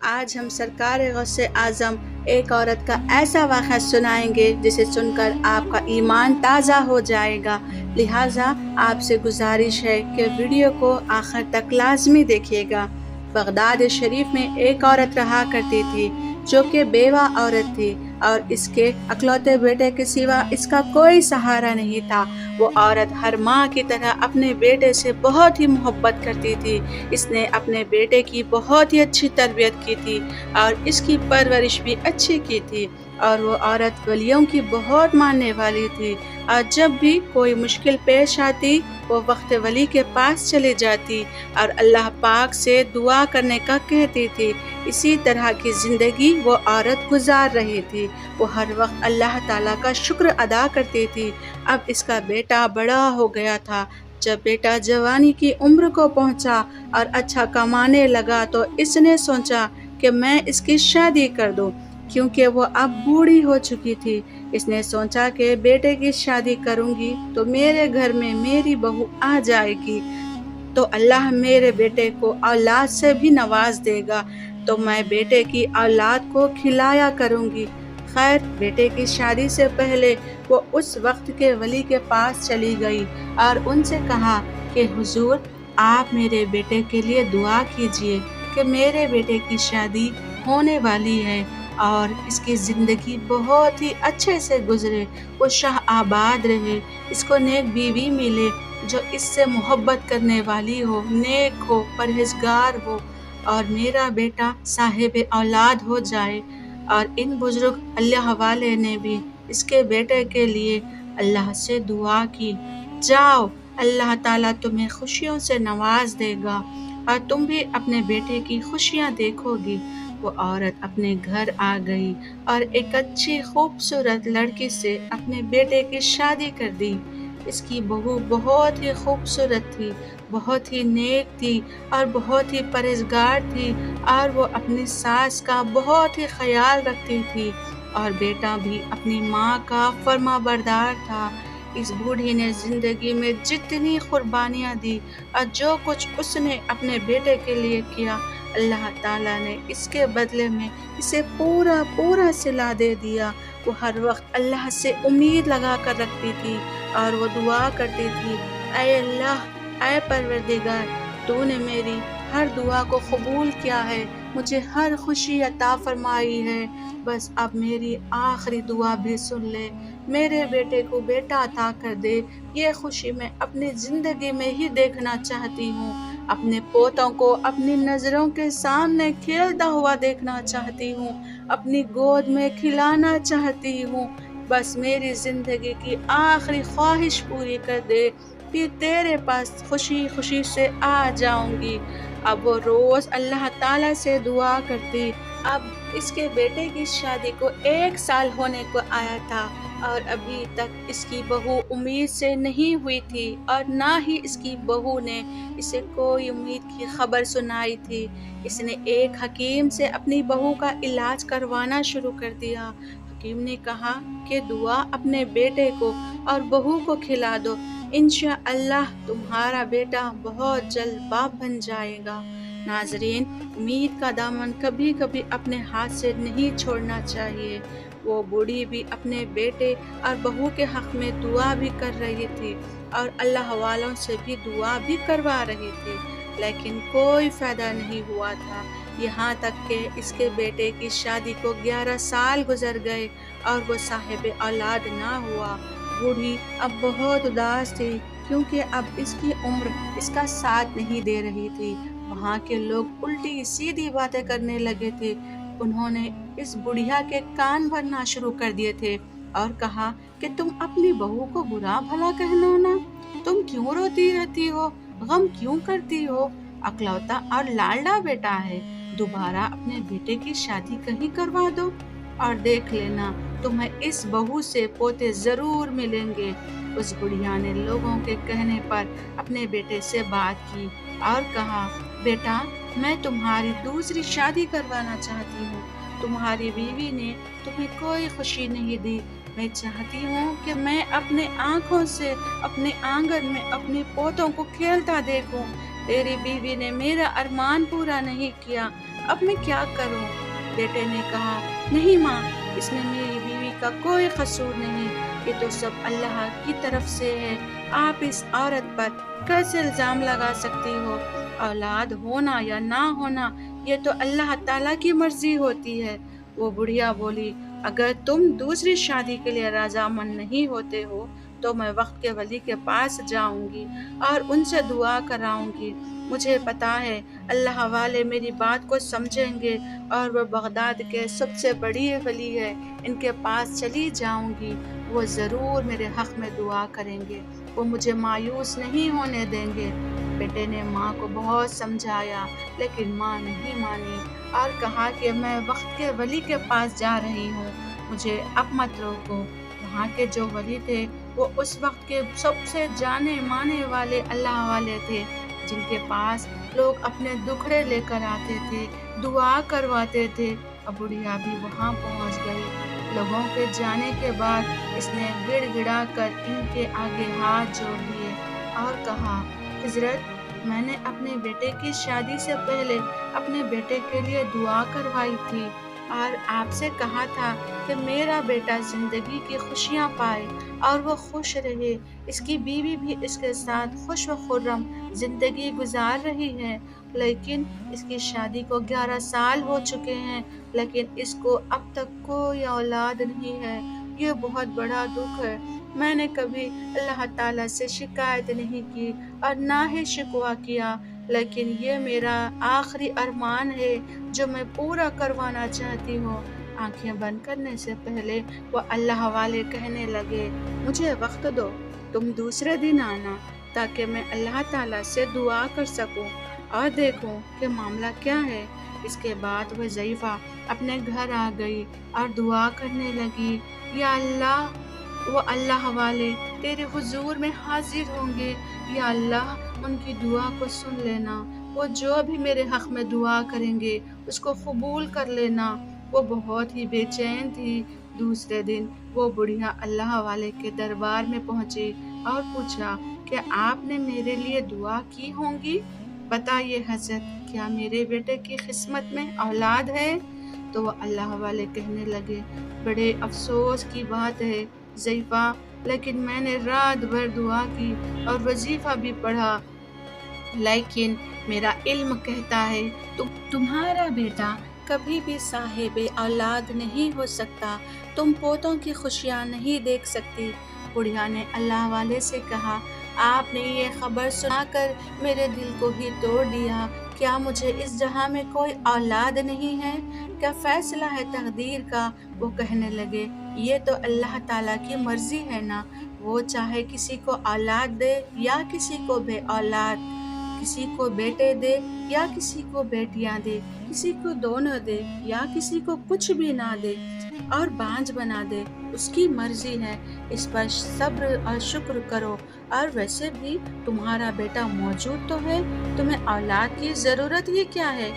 آج ہم سرکار غوث اعظم ایک عورت کا ایسا واقعہ سنائیں گے جسے سن کر آپ کا ایمان تازہ ہو جائے گا، لہٰذا آپ سے گزارش ہے کہ ویڈیو کو آخر تک لازمی دیکھیے گا۔ بغداد شریف میں ایک عورت رہا کرتی تھی جو کہ بیوہ عورت تھی اور اس کے اکلوتے بیٹے کے سوا اس کا کوئی سہارا نہیں تھا۔ وہ عورت ہر ماں کی طرح اپنے بیٹے سے بہت ہی محبت کرتی تھی۔ اس نے اپنے بیٹے کی بہت ہی اچھی تربیت کی تھی اور اس کی پرورش بھی اچھی کی تھی، اور وہ عورت ولیوں کی بہت ماننے والی تھی، اور جب بھی کوئی مشکل پیش آتی وہ وقت ولی کے پاس چلی جاتی اور اللہ پاک سے دعا کرنے کا کہتی تھی۔ اسی طرح کی زندگی وہ عورت گزار رہی تھی۔ وہ ہر وقت اللہ تعالیٰ کا شکر ادا کرتی تھی۔ اب اس کا بیٹا بڑا ہو گیا تھا۔ جب بیٹا جوانی کی عمر کو پہنچا اور اچھا کمانے لگا تو اس نے سوچا کہ میں اس کی شادی کر دوں، کیونکہ وہ اب بوڑھی ہو چکی تھی۔ اس نے سوچا کہ بیٹے کی شادی کروں گی تو میرے گھر میں میری بہو آ جائے گی تو اللہ میرے بیٹے کو اولاد سے بھی نواز دے گا، تو میں بیٹے کی اولاد کو کھلایا کروں گی۔ خیر، بیٹے کی شادی سے پہلے وہ اس وقت کے ولی کے پاس چلی گئی اور ان سے کہا کہ حضور، آپ میرے بیٹے کے لیے دعا کیجیے کہ میرے بیٹے کی شادی ہونے والی ہے اور اس کی زندگی بہت ہی اچھے سے گزرے، وہ شاہ آباد رہے، اس کو نیک بیوی ملے جو اس سے محبت کرنے والی ہو، نیک ہو، پرہیزگار ہو، اور میرا بیٹا صاحب اولاد ہو جائے۔ اور ان بزرگ اللہ والے نے بھی اس کے بیٹے کے لیے اللہ سے دعا کی، جاؤ، اللہ تعالیٰ تمہیں خوشیوں سے نواز دے گا اور تم بھی اپنے بیٹے کی خوشیاں دیکھو گی۔ وہ عورت اپنے گھر آ گئی اور ایک اچھی خوبصورت لڑکی سے اپنے بیٹے کی شادی کر دی۔ اس کی بہو بہت ہی خوبصورت تھی، بہت ہی نیک تھی اور بہت ہی پرہیزگار تھی، اور وہ اپنی ساس کا بہت ہی خیال رکھتی تھی، اور بیٹا بھی اپنی ماں کا فرما بردار تھا۔ اس بوڑھی نے زندگی میں جتنی قربانیاں دی اور جو کچھ اس نے اپنے بیٹے کے لیے کیا، اللہ تعالیٰ نے اس کے بدلے میں اسے پورا صلہ دے دیا۔ وہ ہر وقت اللہ سے امید لگا کر رکھتی تھی اور وہ دعا کرتی تھی، اے اللہ، اے پروردگار، تو نے میری ہر دعا کو قبول کیا ہے، مجھے ہر خوشی عطا فرمائی ہے، بس اب میری آخری دعا بھی سن لے، میرے بیٹے کو بیٹا عطا کر دے۔ یہ خوشی میں اپنی زندگی میں ہی دیکھنا چاہتی ہوں، اپنے پوتوں کو اپنی نظروں کے سامنے کھیلتا ہوا دیکھنا چاہتی ہوں، اپنی گود میں کھلانا چاہتی ہوں، بس میری زندگی کی آخری خواہش پوری کر دے، پھر تیرے پاس خوشی سے آ جاؤں گی۔ اب وہ روز اللہ تعالیٰ سے دعا کرتی۔ اب اس کے بیٹے کی شادی کو 1 سال ہونے کو آیا تھا اور ابھی تک اس کی بہو امید سے نہیں ہوئی تھی، اور نہ ہی اس کی بہو نے اسے کوئی امید کی خبر سنائی تھی۔ اس نے ایک حکیم سے اپنی بہو کا علاج کروانا شروع کر دیا۔ حکیم نے کہا کہ دعا اپنے بیٹے کو اور بہو کو کھلا دو، انشاءاللہ تمہارا بیٹا بہت جلد باپ بن جائے گا۔ ناظرین، امید کا دامن کبھی کبھی اپنے ہاتھ سے نہیں چھوڑنا چاہیے۔ وہ بوڑھی بھی اپنے بیٹے اور بہو کے حق میں دعا بھی کر رہی تھی اور اللہ والوں سے بھی دعا بھی کروا رہی تھی، لیکن کوئی فائدہ نہیں ہوا تھا، یہاں تک کہ اس کے بیٹے کی شادی کو 11 سال گزر گئے اور وہ صاحب اولاد نہ ہوا۔ بوڑھی اب بہت اداس تھی، کیونکہ اب اس کی عمر اس کا ساتھ نہیں دے رہی تھی۔ وہاں کے لوگ الٹی سیدھی باتیں کرنے لگے تھے۔ انہوں نے اس بڑھیا کے کان بھرنا شروع کر دیے تھے اور کہا کہ تم اپنی بہو کو برا بھلا کہنا نا، تم کیوں روتی رہتی ہو، غم کیوں کرتی ہو، اکلوتا اور لاڈلا بیٹا ہے، دوبارہ اپنے بیٹے کی شادی کہیں کروا دو اور دیکھ لینا، تمہیں اس بہو سے پوتے ضرور ملیں گے۔ اس بڑھیا نے لوگوں کے کہنے پر اپنے بیٹے سے بات کی اور کہا، بیٹا، میں تمہاری دوسری شادی کروانا چاہتی ہوں، تمہاری بیوی نے تمہیں کوئی خوشی نہیں دی، میں چاہتی ہوں کہ میں اپنے آنکھوں سے اپنے آنگن میں اپنے پوتوں کو کھیلتا دیکھوں۔ تیری بیوی نے میرا ارمان پورا نہیں کیا، اب میں کیا کروں؟ بیٹے نے کہا، نہیں ماں، اس میں میری بیوی کا کوئی قصور نہیں، یہ تو سب اللہ کی طرف سے ہے۔ آپ اس عورت پر کیسے الزام لگا سکتی ہو؟ اولاد ہونا یا نہ ہونا یہ تو اللہ تعالیٰ کی مرضی ہوتی ہے۔ وہ بڑھیا بولی، اگر تم دوسری شادی کے لیے رضامند نہیں ہوتے ہو تو میں وقت کے ولی کے پاس جاؤں گی اور ان سے دعا کراؤں گی۔ مجھے پتا ہے اللہ والے میری بات کو سمجھیں گے اور وہ بغداد کے سب سے بڑی ولی ہے، ان کے پاس چلی جاؤں گی، وہ ضرور میرے حق میں دعا کریں گے، وہ مجھے مایوس نہیں ہونے دیں گے۔ بیٹے نے ماں کو بہت سمجھایا لیکن ماں نہیں مانی اور کہا کہ میں وقت کے ولی کے پاس جا رہی ہوں، مجھے اب مت روکو۔ وہاں کے جو ولی تھے وہ اس وقت کے سب سے جانے مانے والے اللہ والے تھے، جن کے پاس لوگ اپنے دکھڑے لے کر آتے تھے، دعا کرواتے تھے۔ اور بڑھیا بھی وہاں پہنچ گئی۔ لوگوں کے جانے کے بعد اس نے گڑ گڑا کر ان کے آگے ہاتھ جوڑ لیے اور کہا، حضرت، میں نے اپنے بیٹے کی شادی سے پہلے اپنے بیٹے کے لیے دعا کروائی تھی اور آپ سے کہا تھا کہ میرا بیٹا زندگی کی خوشیاں پائے اور وہ خوش رہے، اس کی بیوی بھی اس کے ساتھ خوش و خرم زندگی گزار رہی ہے، لیکن اس کی شادی کو 11 سال ہو چکے ہیں لیکن اس کو اب تک کوئی اولاد نہیں ہے۔ یہ بہت بڑا دکھ ہے۔ میں نے کبھی اللہ تعالیٰ سے شکایت نہیں کی اور نہ ہی شکوہ کیا، لیکن یہ میرا آخری ارمان ہے جو میں پورا کروانا چاہتی ہوں۔ آنکھیں بند کرنے سے پہلے وہ اللہ والے کہنے لگے، مجھے وقت دو، تم دوسرے دن آنا تاکہ میں اللہ تعالیٰ سے دعا کر سکوں اور دیکھوں کہ معاملہ کیا ہے۔ اس کے بعد وہ ضعیفہ اپنے گھر آ گئی اور دعا کرنے لگی، یا اللہ، وہ اللہ والے تیرے حضور میں حاضر ہوں گے، یا اللہ ان کی دعا کو سن لینا، وہ جو بھی میرے حق میں دعا کریں گے اس کو قبول کر لینا۔ وہ بہت ہی بے چین تھی۔ دوسرے دن وہ بڑھیا اللہ والے کے دربار میں پہنچی اور پوچھا کہ آپ نے میرے لیے دعا کی ہوں گی، بتائیے حضرت، کیا میرے بیٹے کی قسمت میں اولاد ہے؟ تو وہ اللہ والے کہنے لگے، بڑے افسوس کی بات ہے ضعیفہ، لیکن میں نے رات بھر دعا کی اور وظیفہ بھی پڑھا، لیکن میرا علم کہتا ہے تمہارا بیٹا کبھی بھی صاحب اولاد نہیں ہو سکتا، تم پوتوں کی خوشیاں نہیں دیکھ سکتی۔ بڑھیا نے اللہ والے سے کہا، آپ نے یہ خبر سنا کر میرے دل کو ہی توڑ دیا، کیا مجھے اس جہاں میں کوئی اولاد نہیں ہے؟ کیا فیصلہ ہے تقدیر کا؟ وہ کہنے لگے، یہ تو اللہ تعالیٰ کی مرضی ہے نا، وہ چاہے کسی کو اولاد دے یا کسی کو بے اولاد، کسی کو بیٹے دے یا کسی کو بیٹیاں دے، کسی کو دونوں دے یا کسی کو کچھ بھی نہ دے اور بانجھ بنا دے، اس کی مرضی ہے، اس پر صبر اور شکر کرو۔ اور ویسے بھی تمہارا بیٹا موجود تو ہے، تمہیں اولاد کی ضرورت ہی کیا ہے؟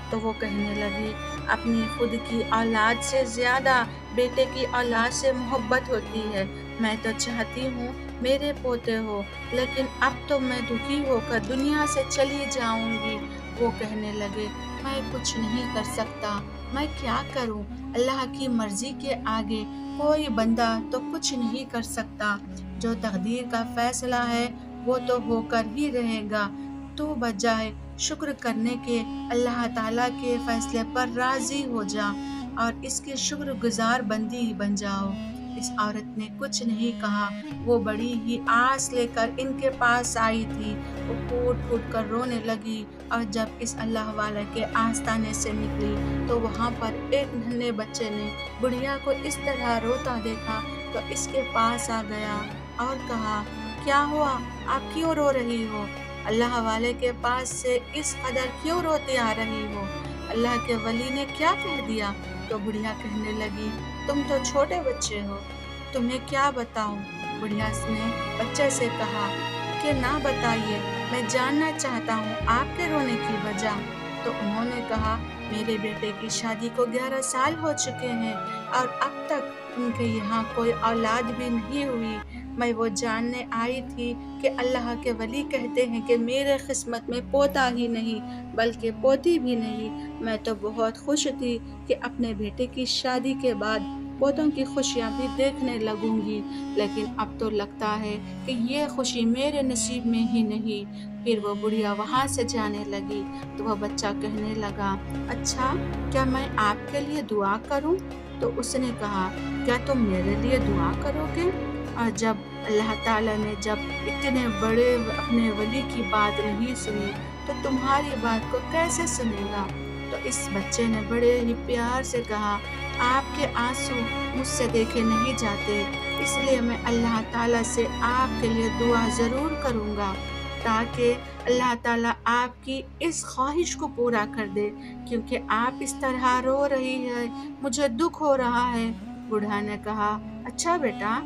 تو وہ کہنے لگی، اپنی خود کی اولاد سے زیادہ بیٹے کی اولاد سے محبت ہوتی ہے، میں تو چاہتی ہوں میرے پوتے ہو، لیکن اب تو میں دکھی ہو کر دنیا سے چلی جاؤں گی۔ وہ کہنے لگے، میں کچھ نہیں کر سکتا، میں کیا کروں؟ اللہ کی مرضی کے آگے کوئی بندہ تو کچھ نہیں کر سکتا، جو تقدیر کا فیصلہ ہے وہ تو ہو کر ہی رہے گا۔ تو بجائے شکر کرنے کے اللہ تعالیٰ کے فیصلے پر راضی ہو جا اور اس کی شکر گزار بندی بن جاؤ۔ اس عورت نے کچھ نہیں کہا، وہ بڑی ہی آس لے کر ان کے پاس آئی تھی، وہ پھوٹ پھوٹ کر رونے لگی، اور جب اس اللہ والے کے آستانے سے نکلی تو وہاں پر ایک ننھے بچے نے بڑھیا کو اس طرح روتا دیکھا تو اس کے پاس آ گیا اور کہا، کیا ہوا، آپ کیوں رو رہی ہو؟ اللہ والے کے پاس سے اس قدر کیوں روتی آ رہی ہو؟ اللہ کے ولی نے کیا کہہ دیا؟ تو بڑھیا کہنے لگی، تم تو چھوٹے بچے ہو، تمہیں کیا بتاؤں؟ بڑھیا نے بچے سے کہا کہ نہ بتائیے، میں جاننا چاہتا ہوں آپ کے رونے کی وجہ۔ تو انہوں نے کہا، میرے بیٹے کی شادی کو 11 سال ہو چکے ہیں اور اب تک ان کے یہاں کوئی اولاد بھی نہیں ہوئی، میں وہ جاننے آئی تھی کہ اللہ کے ولی کہتے ہیں کہ میرے قسمت میں پوتا ہی نہیں بلکہ پوتی بھی نہیں۔ میں تو بہت خوش تھی کہ اپنے بیٹے کی شادی کے بعد پوتوں کی خوشیاں بھی دیکھنے لگوں گی، لیکن اب تو لگتا ہے کہ یہ خوشی میرے نصیب میں ہی نہیں۔ پھر وہ بڑھیا وہاں سے جانے لگی تو وہ بچہ کہنے لگا، اچھا کیا میں آپ کے لیے دعا کروں؟ تو اس نے کہا، کیا تم میرے لیے دعا کرو گے؟ اور جب اللہ تعالیٰ نے جب اتنے بڑے اپنے ولی کی بات نہیں سنی تو تمہاری بات کو کیسے سنے گا؟ تو اس بچے نے بڑے ہی پیار سے کہا، آپ کے آنسو مجھ سے دیکھے نہیں جاتے، اس لیے میں اللہ تعالیٰ سے آپ کے لیے دعا ضرور کروں گا تاکہ اللہ تعالیٰ آپ کی اس خواہش کو پورا کر دے، کیونکہ آپ اس طرح رو رہی ہے، مجھے دکھ ہو رہا ہے۔ بوڑھا نے کہا، اچھا بیٹا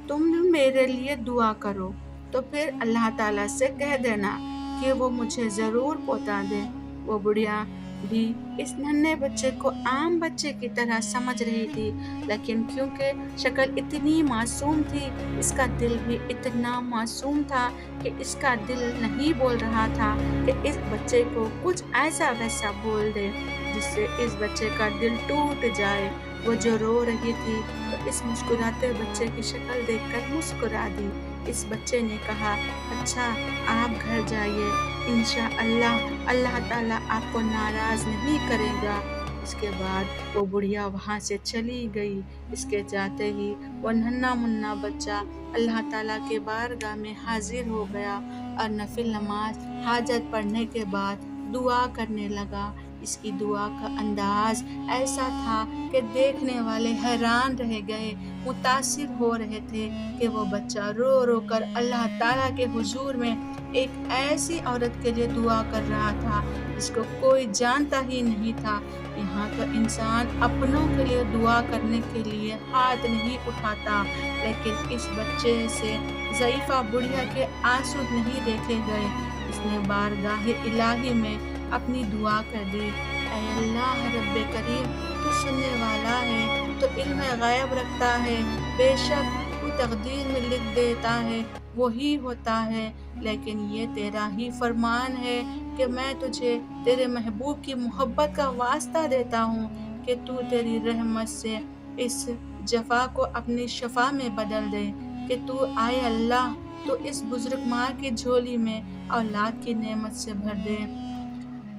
تم میرے لیے دعا کرو تو پھر اللہ تعالیٰ سے کہہ دینا کہ وہ مجھے ضرور پوتا دے۔ وہ بڑھیا بھی اس ننھے بچے کو عام بچے کی طرح سمجھ رہی تھی، لیکن کیونکہ شکل اتنی معصوم تھی، اس کا دل بھی اتنا معصوم تھا کہ اس کا دل نہیں بول رہا تھا کہ اس بچے کو کچھ ایسا ویسا بول دے جس سے اس بچے کا دل ٹوٹ جائے۔ وہ جو رو رہی تھی تو اس مسکراتے بچے کی شکل دیکھ کر مسکرا دی۔ اس بچے نے کہا، اچھا آپ گھر جائیے، انشاءاللہ اللہ تعالیٰ آپ کو ناراض نہیں کرے گا۔ اس کے بعد وہ بڑھیا وہاں سے چلی گئی۔ اس کے جاتے ہی وہ ننھا منا بچہ اللہ تعالیٰ کے بارگاہ میں حاضر ہو گیا اور نفل نماز حاجت پڑھنے کے بعد دعا کرنے لگا۔ اس کی دعا کا انداز ایسا تھا کہ دیکھنے والے حیران رہ گئے، متاثر ہو رہے تھے کہ وہ بچہ رو رو کر اللہ تعالیٰ کے حضور میں ایک ایسی عورت کے لیے دعا کر رہا تھا جس کو کوئی جانتا ہی نہیں تھا۔ یہاں تو انسان اپنوں کے لیے دعا کرنے کے لیے ہاتھ نہیں اٹھاتا، لیکن اس بچے سے ضعیفہ بڑھیا کے آنسو نہیں دیکھے گئے۔ اس نے بارگاہ الہی میں اپنی دعا کر دی، اے اللہ رب کریم، تو سننے والا ہے، تو علم غیب رکھتا ہے، بے شک تو تقدیر میں لکھ دیتا ہے، وہی ہوتا ہے، لیکن یہ تیرا ہی فرمان ہے کہ میں تجھے تیرے محبوب کی محبت کا واسطہ دیتا ہوں کہ تو تیری رحمت سے اس جفا کو اپنی شفا میں بدل دے، کہ تو آئے اللہ تو اس بزرگ ماں کی جھولی میں اولاد کی نعمت سے بھر دے۔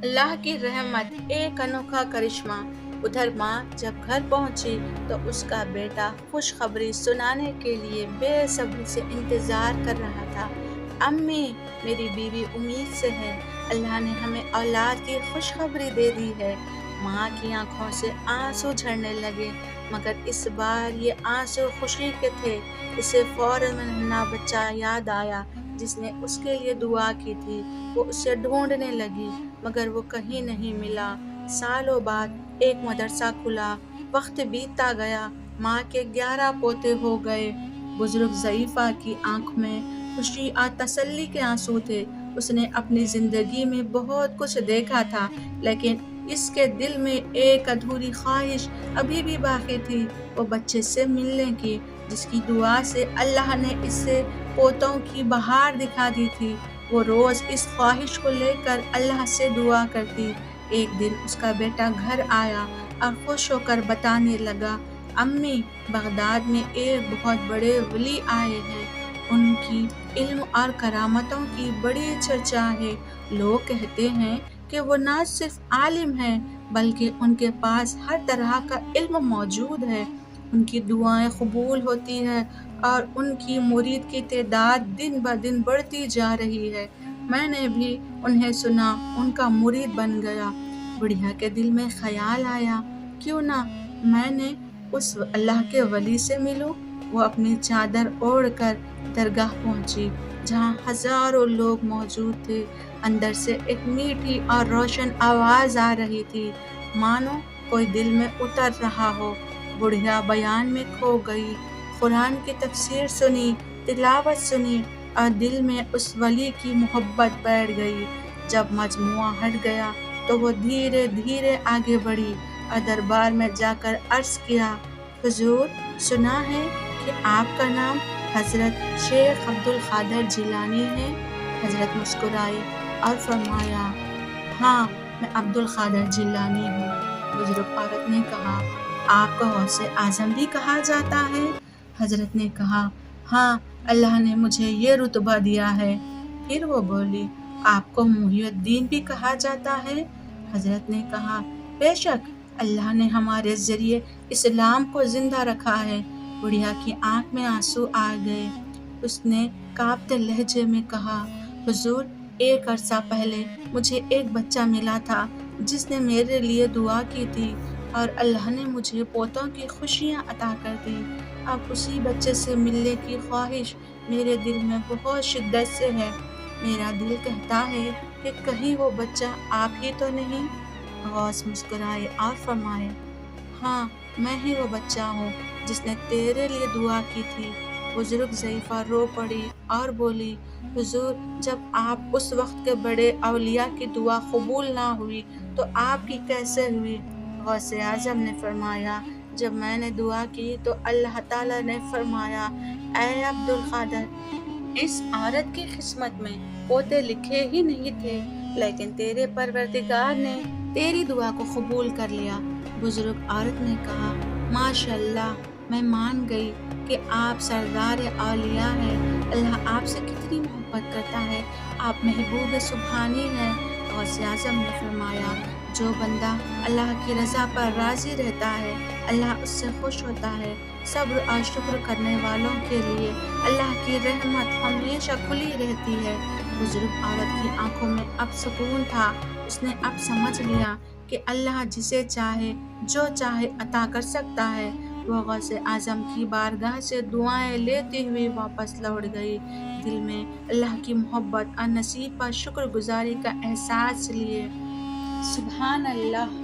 اللہ کی رحمت ایک انوکھا کرشمہ۔ ادھر ماں جب گھر پہنچی تو اس کا بیٹا خوشخبری سنانے کے لیے بے صبری سے انتظار کر رہا تھا۔ امی، میری بیوی امید سے ہے، اللہ نے ہمیں اولاد کی خوشخبری دے دی ہے۔ ماں کی آنکھوں سے آنسو جھرنے لگے، مگر اس بار یہ آنسو خوشی کے تھے۔ اسے فوراً ننھا بچہ یاد آیا جس نے اس کے لیے دعا کی تھی۔ وہ اسے ڈھونڈنے لگی مگر وہ کہیں نہیں ملا۔ سالوں بعد ایک مدرسہ کھلا، وقت بیتتا گیا، ماں کے 11 پوتے ہو گئے۔ بزرگ ضعیفہ کی آنکھ میں خوشی اور تسلی کے آنسو تھے۔ اس نے اپنی زندگی میں بہت کچھ دیکھا تھا، لیکن اس کے دل میں ایک ادھوری خواہش ابھی بھی باقی تھی، وہ بچے سے ملنے کی، جس کی دعا سے اللہ نے اسے پوتوں کی بہار دکھا دی تھی۔ وہ روز اس خواہش کو لے کر اللہ سے دعا کرتی۔ ایک دن اس کا بیٹا گھر آیا اور خوش ہو کر بتانے لگا، امی، بغداد میں ایک بہت بڑے ولی آئے ہیں، ان کی علم اور کرامتوں کی بڑی چرچا ہے۔ لوگ کہتے ہیں کہ وہ نہ صرف عالم ہیں بلکہ ان کے پاس ہر طرح کا علم موجود ہے، ان کی دعائیں قبول ہوتی ہیں اور ان کی مرید کی تعداد دن بدن بڑھتی جا رہی ہے۔ میں نے بھی انہیں سنا، ان کا مرید بن گیا۔ بڑھیا کے دل میں خیال آیا، کیوں نہ میں نے اس اللہ کے ولی سے ملوں۔ وہ اپنی چادر اوڑھ کر درگاہ پہنچی جہاں ہزاروں لوگ موجود تھے۔ اندر سے ایک میٹھی اور روشن آواز آ رہی تھی، مانو کوئی دل میں اتر رہا ہو۔ بڑھیا بیان میں کھو گئی، قرآن کی تفسیر سنی، تلاوت سنی اور دل میں اس ولی کی محبت بیٹھ گئی۔ جب مجموعہ ہٹ گیا تو وہ دھیرے دھیرے آگے بڑھی اور دربار میں جا کر عرض کیا، حضور، سنا ہے کہ آپ کا نام حضرت شیخ عبد القادر جیلانی ہیں؟ حضرت مسکرائے اور فرمایا ہاں میں عبد القادر جیلانی ہوں۔ بزرگ عورت نے کہا آپ کو غوث اعظم بھی کہا جاتا ہے؟ حضرت نے کہا ہاں اللہ نے مجھے یہ رتبہ دیا ہے۔ پھر وہ بولی آپ کو محی الدین بھی کہا جاتا ہے؟ حضرت نے کہا بے شک اللہ نے ہمارے ذریعے اسلام کو زندہ رکھا ہے۔ بڑھیا کی آنکھ میں آنسو آ گئے۔ اس نے کانپتے لہجے میں کہا حضور ایک عرصہ پہلے مجھے ایک بچہ ملا تھا جس نے میرے لیے دعا کی تھی اور اللہ نے مجھے پوتوں کی خوشیاں عطا کر دی۔ اب اسی بچے سے ملنے کی خواہش میرے دل میں بہت شدت سے ہے۔ میرا دل کہتا ہے کہ کہیں وہ بچہ آپ ہی تو نہیں؟ غوث مسکرائے اور فرمائے ہاں میں ہی وہ بچہ ہوں جس نے تیرے لیے دعا کی تھی۔ بزرگ ضعیفہ رو پڑی اور بولی حضور جب آپ اس وقت کے بڑے اولیاء کی دعا قبول نہ ہوئی تو آپ کی کیسے ہوئی؟ غوث اعظم نے فرمایا جب میں نے دعا کی تو اللہ تعالیٰ نے فرمایا اے عبد القادر اس عورت کی قسمت میں پوتے لکھے ہی نہیں تھے لیکن تیرے پروردگار نے تیری دعا کو قبول کر لیا۔ بزرگ عورت نے کہا ماشاء اللہ میں مان گئی کہ آپ سردار اولیاء ہیں۔ اللہ آپ سے کتنی محبت کرتا ہے، آپ محبوب سبحانی ہیں۔ غوث اعظم نے فرمایا جو بندہ اللہ کی رضا پر راضی رہتا ہے اللہ اس سے خوش ہوتا ہے۔ صبر اور شکر کرنے والوں کے لیے اللہ کی رحمت ہمیشہ کھلی رہتی ہے۔ بزرگ عورت کی آنکھوں میں اب سکون تھا۔ اس نے اب سمجھ لیا کہ اللہ جسے چاہے جو چاہے عطا کر سکتا ہے۔ وہ غوث اعظم کی بارگاہ سے دعائیں لیتی ہوئی واپس لوٹ گئی، دل میں اللہ کی محبت اور نصیب پر شکر گزاری کا احساس لیے۔ سبحان اللہ۔